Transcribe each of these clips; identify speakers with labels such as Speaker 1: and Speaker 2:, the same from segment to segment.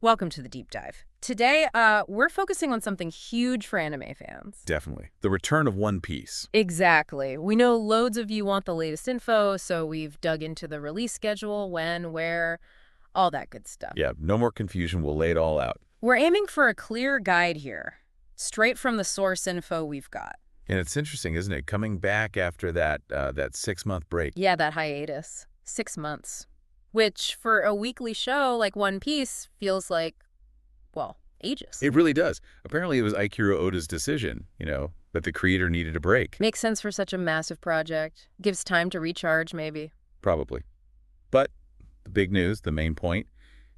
Speaker 1: Welcome to the deep dive. Today, we're focusing on something huge for anime fans.
Speaker 2: Definitely. The return of One Piece.
Speaker 1: Exactly. We know loads of you want the latest info, so we've dug into the release schedule, when, where, all that good stuff.
Speaker 2: Yeah, no more confusion. We'll lay it all out.
Speaker 1: We're aiming for a clear guide here, straight from the source info we've got.
Speaker 2: And it's interesting, isn't it? Coming back after that 6-month break.
Speaker 1: Yeah, that hiatus. 6 months. Which, for a weekly show like One Piece, feels like, well, ages.
Speaker 2: It really does. Apparently, it was Eiichiro Oda's decision, that the creator needed a break.
Speaker 1: Makes sense for such a massive project. Gives time to recharge, maybe.
Speaker 2: Probably. But the big news, the main point,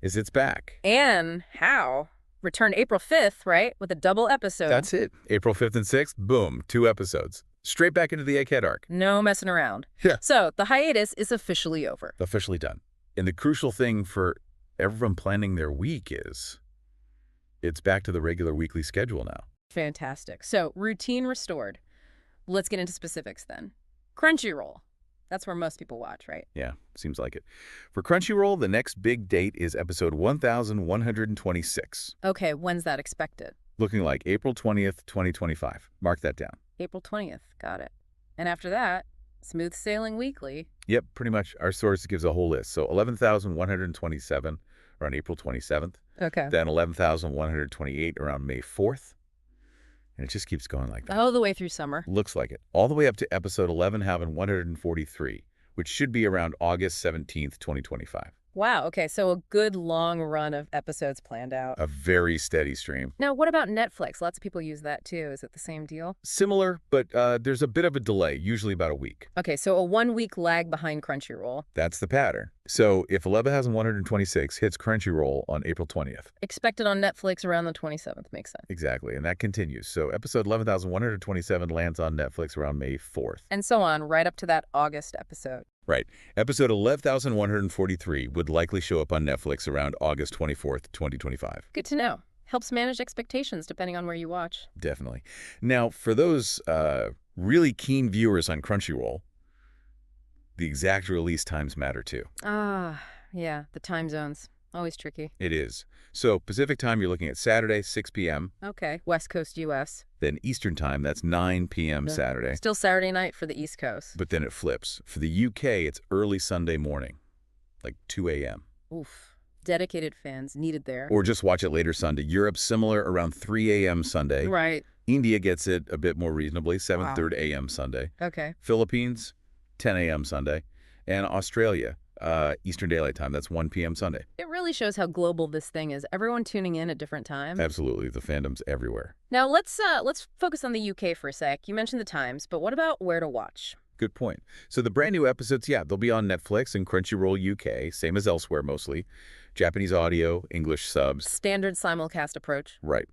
Speaker 2: is it's back.
Speaker 1: And how? Returned April 5th, right? With a double episode.
Speaker 2: That's it. April 5th and 6th, boom, 2 episodes. Straight back into the Egghead arc.
Speaker 1: No messing around.
Speaker 2: Yeah.
Speaker 1: So, the hiatus is officially over.
Speaker 2: Officially done. And the crucial thing for everyone planning their week is it's back to the regular weekly schedule now.
Speaker 1: Fantastic. So, routine restored. Let's get into specifics then. Crunchyroll. That's where most people watch, right?
Speaker 2: Yeah, seems like it. For Crunchyroll, the next big date is episode 1126.
Speaker 1: Okay, when's that expected?
Speaker 2: Looking like April 20th, 2025. Mark that down.
Speaker 1: April 20th. Got it. And after that, smooth sailing weekly.
Speaker 2: Yep, pretty much. Our source gives a whole list. So 11,127 around April 27th.
Speaker 1: Okay.
Speaker 2: Then 11,128 around May 4th. And it just keeps going like that.
Speaker 1: All the way through summer.
Speaker 2: Looks like it. All the way up to episode 11,143, which should be around August 17th, 2025.
Speaker 1: Wow, okay, so a good long run of episodes planned out.
Speaker 2: A very steady stream.
Speaker 1: Now, what about Netflix? Lots of people use that too. Is it the same deal?
Speaker 2: Similar, but there's a bit of a delay, usually about a week.
Speaker 1: Okay, so a 1-week lag behind Crunchyroll.
Speaker 2: That's the pattern. So if 11,126 hits Crunchyroll on April 20th.
Speaker 1: Expected on Netflix around the 27th, makes sense.
Speaker 2: Exactly, and that continues. So episode 11,127 lands on Netflix around May 4th.
Speaker 1: And so on, right up to that August episode.
Speaker 2: Right. Episode 11,143 would likely show up on Netflix around August 24th, 2025.
Speaker 1: Good to know. Helps manage expectations depending on where you watch.
Speaker 2: Definitely. Now, for those really keen viewers on Crunchyroll, the exact release times matter too.
Speaker 1: Ah, yeah, the time zones. Always tricky.
Speaker 2: It is. So Pacific time, you're looking at Saturday, 6 p.m.
Speaker 1: Okay, West Coast U.S.
Speaker 2: Then Eastern time, that's 9 p.m. Saturday.
Speaker 1: Still Saturday night for the East Coast.
Speaker 2: But then it flips. For the UK, it's early Sunday morning, like 2 a.m.
Speaker 1: Oof. Dedicated fans needed there.
Speaker 2: Or just watch it later Sunday. Europe, similar, around 3 a.m. Sunday.
Speaker 1: Right.
Speaker 2: India gets it a bit more reasonably, 7:30 a.m. Sunday.
Speaker 1: Okay.
Speaker 2: Philippines, 10 a.m. Sunday. And Australia, Eastern Daylight Time, that's 1 p.m. Sunday.
Speaker 1: It really shows how global this thing is. Everyone tuning in at different times.
Speaker 2: Absolutely. The fandom's everywhere.
Speaker 1: Now, let's focus on the UK for a sec. You mentioned the times, but what about where to watch?
Speaker 2: Good point. So the brand new episodes, yeah, they'll be on Netflix and Crunchyroll UK, same as elsewhere mostly. Japanese audio, English subs.
Speaker 1: Standard simulcast approach.
Speaker 2: Right.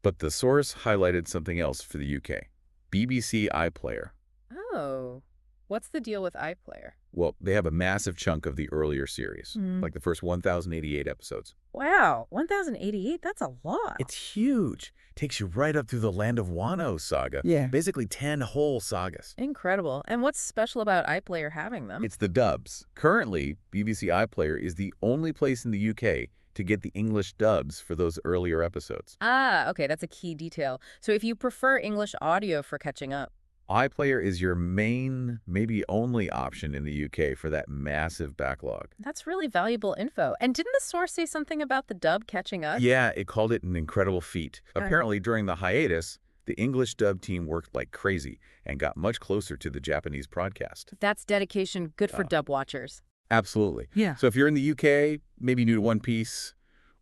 Speaker 2: But the source highlighted something else for the UK. BBC iPlayer.
Speaker 1: Oh. What's the deal with iPlayer?
Speaker 2: Well, they have a massive chunk of the earlier series, like the first 1,088 episodes.
Speaker 1: Wow, 1,088? That's a lot.
Speaker 2: It's huge. Takes you right up through the Land of Wano saga.
Speaker 1: Yeah.
Speaker 2: Basically 10 whole sagas.
Speaker 1: Incredible. And what's special about iPlayer having them?
Speaker 2: It's the dubs. Currently, BBC iPlayer is the only place in the UK to get the English dubs for those earlier episodes.
Speaker 1: Ah, okay, that's a key detail. So if you prefer English audio for catching up,
Speaker 2: iPlayer is your main, maybe only option in the UK for that massive backlog.
Speaker 1: that's really valuable info. And didn't the source say something about the dub catching up?
Speaker 2: Yeah, it called it an incredible feat. Apparently, during the hiatus, the English dub team worked like crazy and got much closer to the Japanese broadcast.
Speaker 1: That's dedication. Good for dub watchers.
Speaker 2: Absolutely.
Speaker 1: Yeah.
Speaker 2: So if you're in the UK, maybe new to One Piece,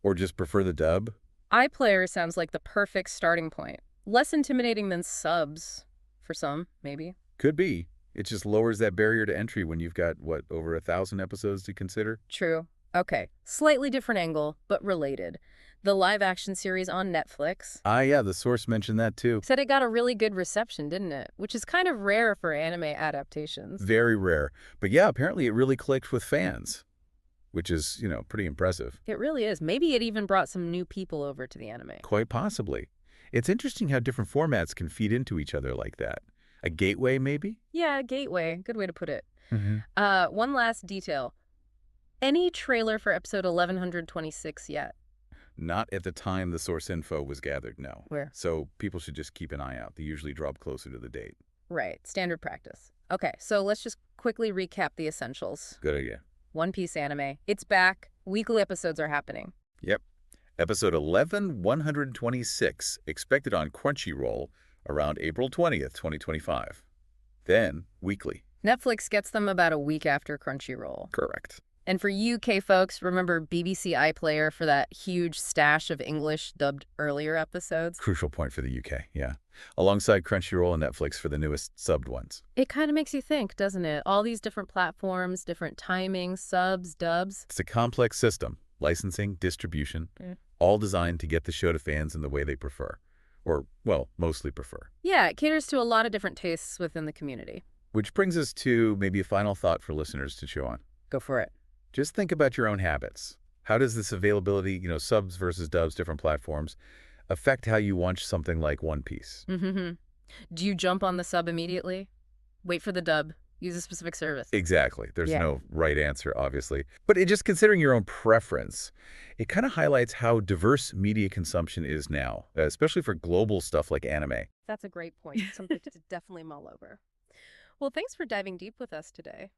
Speaker 2: or just prefer the dub,
Speaker 1: iPlayer sounds like the perfect starting point. Less intimidating than subs. For some, maybe.
Speaker 2: could be. It just lowers that barrier to entry when you've got, what, over 1,000 episodes to consider?
Speaker 1: True. Okay. Slightly different angle, but related. The live-action series on Netflix.
Speaker 2: Yeah, the source mentioned that too.
Speaker 1: Said it got a really good reception, didn't it? Which is kind of rare for anime adaptations.
Speaker 2: Very rare. But yeah, apparently it really clicked with fans, which is, pretty impressive.
Speaker 1: It really is. Maybe it even brought some new people over to the anime.
Speaker 2: Quite possibly. It's interesting how different formats can feed into each other like that. A gateway, maybe?
Speaker 1: Yeah, gateway. Good way to put it.
Speaker 2: Mm-hmm.
Speaker 1: One last detail. Any trailer for episode 1126 yet?
Speaker 2: Not at the time the source info was gathered, no.
Speaker 1: Where?
Speaker 2: So people should just keep an eye out. They usually drop closer to the date.
Speaker 1: Right, standard practice. Okay, so let's just quickly recap the essentials.
Speaker 2: Good idea.
Speaker 1: One Piece anime. It's back. Weekly episodes are happening.
Speaker 2: Yep. Episode 11/126, expected on Crunchyroll around April 20th, 2025. Then, weekly.
Speaker 1: Netflix gets them about a week after Crunchyroll.
Speaker 2: Correct.
Speaker 1: And for UK folks, remember BBC iPlayer for that huge stash of English dubbed earlier episodes?
Speaker 2: Crucial point for the UK, yeah. Alongside Crunchyroll and Netflix for the newest subbed ones.
Speaker 1: It kind of makes you think, doesn't it? All these different platforms, different timings, subs, dubs.
Speaker 2: It's a complex system. Licensing, distribution, all designed to get the show to fans in the way they prefer. Or, well, mostly prefer.
Speaker 1: Yeah, it caters to a lot of different tastes within the community.
Speaker 2: Which brings us to maybe a final thought for listeners to chew on.
Speaker 1: Go for it.
Speaker 2: Just think about your own habits. How does this availability, subs versus dubs, different platforms, affect how you watch something like One Piece?
Speaker 1: Do you jump on the sub immediately? Wait for the dub. Use a specific service.
Speaker 2: Exactly. There's
Speaker 1: Yeah.
Speaker 2: no right answer, obviously. But just considering your own preference, it kind of highlights how diverse media consumption is now, especially for global stuff like anime.
Speaker 1: That's a great point. Something to definitely mull over. Well, thanks for diving deep with us today.